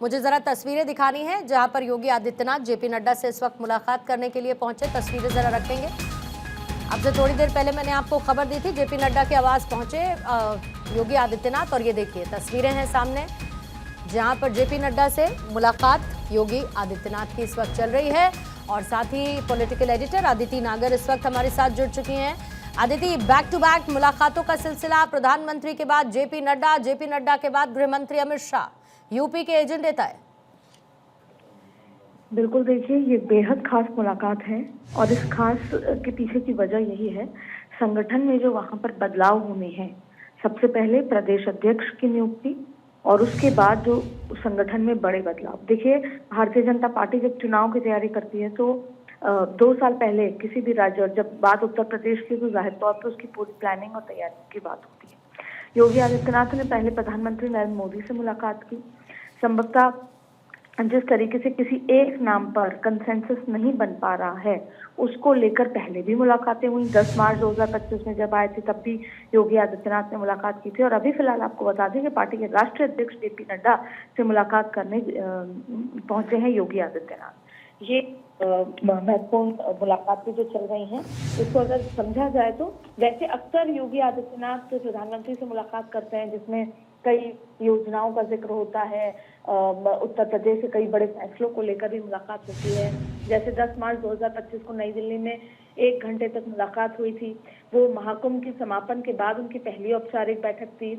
मुझे जरा तस्वीरें दिखानी है जहां पर योगी आदित्यनाथ जेपी नड्डा से इस वक्त मुलाकात करने के लिए पहुंचे। तस्वीरें जरा रखेंगे। अब से थोड़ी देर पहले मैंने आपको खबर दी थी, जेपी नड्डा के आवास पहुंचे योगी आदित्यनाथ, और ये देखिए तस्वीरें हैं सामने जहां पर जेपी नड्डा से मुलाकात योगी आदित्यनाथ की इस वक्त चल रही है। और साथ ही पॉलिटिकल एडिटर अदिति नागर इस वक्त हमारे साथ जुड़ चुकी हैं। अदिति, बैक टू बैक मुलाकातों का सिलसिला, प्रधानमंत्री के बाद जेपी नड्डा के बाद गृह मंत्री अमित शाह, यूपी के एजेंडे तय। बिल्कुल, देखिए ये बेहद खास मुलाकात है और इस खास के पीछे की वजह यही है, संगठन में जो वहां पर बदलाव होने हैं। सबसे पहले प्रदेश अध्यक्ष की नियुक्ति और उसके बाद जो संगठन में बड़े बदलाव। देखिए, भारतीय जनता पार्टी जब चुनाव की तैयारी करती है तो 2 साल पहले किसी भी राज्य, और जब बात उत्तर प्रदेश की तो जाहिर तौर पर उसकी पूरी प्लानिंग और तैयारी की बात होती है। योगी आदित्यनाथ ने पहले प्रधानमंत्री नरेंद्र मोदी से मुलाकात की। संभवतः जिस तरीके से किसी एक नाम पर कंसेंसस नहीं बन पा रहा है, उसको लेकर पहले भी मुलाकातें हुई। 10 मार्च 2025 में जब आए थे तब भी योगी आदित्यनाथ ने मुलाकात की थी। और अभी फिलहाल आपको बता दें कि पार्टी के राष्ट्रीय अध्यक्ष जेपी नड्डा से मुलाकात करने पहुंचे हैं योगी आदित्यनाथ। ये महत्वपूर्ण मुलाकातें जो चल रही हैं, इसको अगर समझा जाए तो वैसे अक्सर योगी आदित्यनाथ प्रधानमंत्री से मुलाकात करते हैं, जिसमें कई योजनाओं का जिक्र होता है। उत्तर प्रदेश के कई बड़े फैसलों को लेकर भी मुलाकात होती है। जैसे 10 मार्च 2025 को नई दिल्ली में 1 घंटे तक मुलाकात हुई थी। वो महाकुंभ के समापन के बाद उनकी पहली औपचारिक बैठक थी।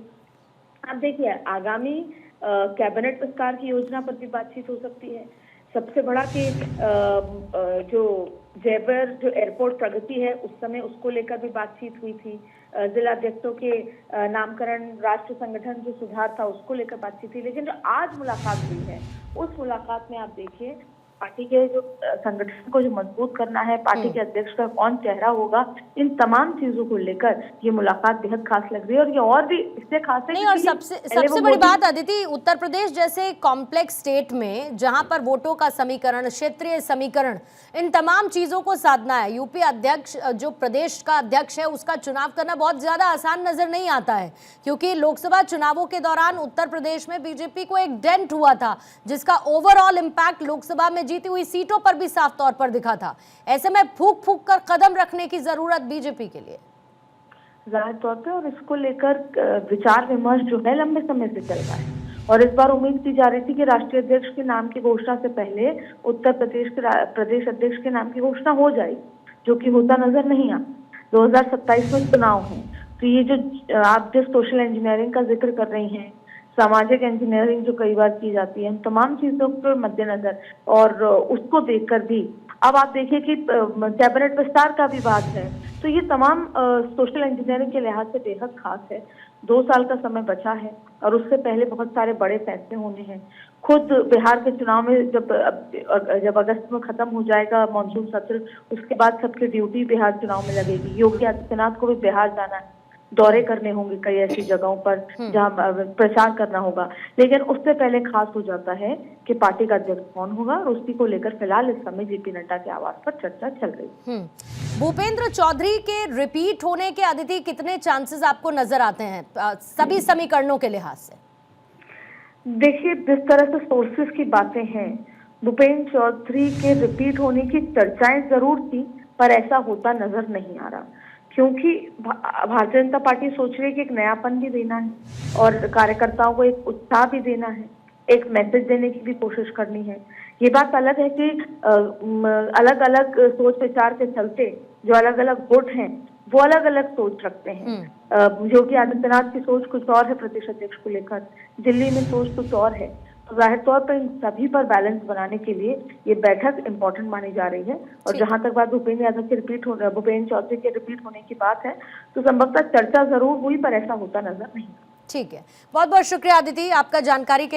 अब देखिए, आगामी कैबिनेट विस्तार की योजना पर भी बातचीत हो सकती है। सबसे बड़ा कि जो जयपुर जो एयरपोर्ट प्रगति है, उस समय उसको लेकर भी बातचीत हुई थी। जिला अध्यक्षों के नामकरण, राष्ट्र संगठन जो सुधार था, उसको लेकर बातचीत थी। लेकिन जो आज मुलाकात हुई है, उस मुलाकात में आप देखिए पार्टी के जो संगठन को जो मजबूत करना है, पार्टी के अध्यक्ष का कौन चेहरा होगा, इन तमाम चीजों को लेकर ये मुलाकात बेहद खास लग रही है। और ये और भी इससे खास है नहीं, और सबसे बड़ी बात अदिति, उत्तर प्रदेश जैसे कॉम्प्लेक्स स्टेट में जहां पर वोटों का समीकरण, क्षेत्रीय समीकरण, इन तमाम चीजों को साधना है। यूपी अध्यक्ष, जो प्रदेश का अध्यक्ष है, उसका चुनाव करना बहुत ज्यादा आसान नजर नहीं आता है, क्योंकि लोकसभा चुनावों के दौरान उत्तर प्रदेश में बीजेपी को एक डेंट हुआ था, जिसका ओवरऑल इम्पैक्ट लोकसभा में जीती हुई सीटों पर भी साफ तौर पर दिखा था। ऐसे में फूंक फूंक कर कदम रखने की जरूरत बीजेपी के लिए जाहिर तौर पे, और इसको लेकर विचार विमर्श जो है लंबे समय से चल रहा है। और इस बार उम्मीद की जा रही थी कि राष्ट्रीय अध्यक्ष के नाम की घोषणा से पहले उत्तर प्रदेश के प्रदेश अध्यक्ष के नाम की घोषणा हो जाएगी, जो कि होता नजर नहीं आ। 2027 में चुनाव है, तो ये जो आप जिस सोशल इंजीनियरिंग का जिक्र कर रही हैं, सामाजिक इंजीनियरिंग जो कई बार की जाती है, उन तमाम चीजों के मद्देनजर और उसको देखकर भी अब आप देखिए कि कैबिनेट विस्तार का भी बात है। तो ये तमाम सोशल इंजीनियरिंग के लिहाज से बेहद खास है। 2 साल का समय बचा है और उससे पहले बहुत सारे बड़े फैसले होने हैं। खुद बिहार के चुनाव में जब अगस्त में खत्म हो जाएगा मानसून सत्र, उसके बाद सबकी ड्यूटी बिहार चुनाव में लगेगी। योगी आदित्यनाथ को भी बिहार जाना है, दौरे करने होंगे कई ऐसी जगहों पर जहां प्रचार करना होगा। लेकिन उससे पहले खास हो जाता है कि पार्टी का अध्यक्ष कौन होगा, और उसी को लेकर फिलहाल इस समय जेपी नड्डा के आवास पर चर्चा चल रही है। भूपेंद्र चौधरी के रिपीट होने के अदिति कितने चांसेस आपको नजर आते हैं सभी समीकरणों के लिहाज से? देखिए, जिस तरह से सोर्सेस की बातें हैं, भूपेंद्र चौधरी के रिपीट होने की चर्चाएं जरूर थी, पर ऐसा होता नजर नहीं आ रहा, क्योंकि भारतीय जनता पार्टी सोच रही है कि एक नयापन भी देना है और कार्यकर्ताओं को एक उत्साह भी देना है, एक मैसेज देने की भी कोशिश करनी है। ये बात अलग है कि अलग अलग सोच विचार के चलते जो अलग अलग गुट हैं, वो अलग अलग सोच रखते हैं। योगी आदित्यनाथ की सोच कुछ और है प्रदेश अध्यक्ष को लेकर, दिल्ली में सोच कुछ और है। तो जाहिर तौर पर इन सभी पर बैलेंस बनाने के लिए ये बैठक इंपॉर्टेंट मानी जा रही है। और जहां तक बात भूपेंद्र चौधरी के रिपीट होने की बात है, तो संभवतः चर्चा जरूर हुई, पर ऐसा होता नजर नहीं। ठीक है, बहुत बहुत शुक्रिया अदिति आपका जानकारी के लिए।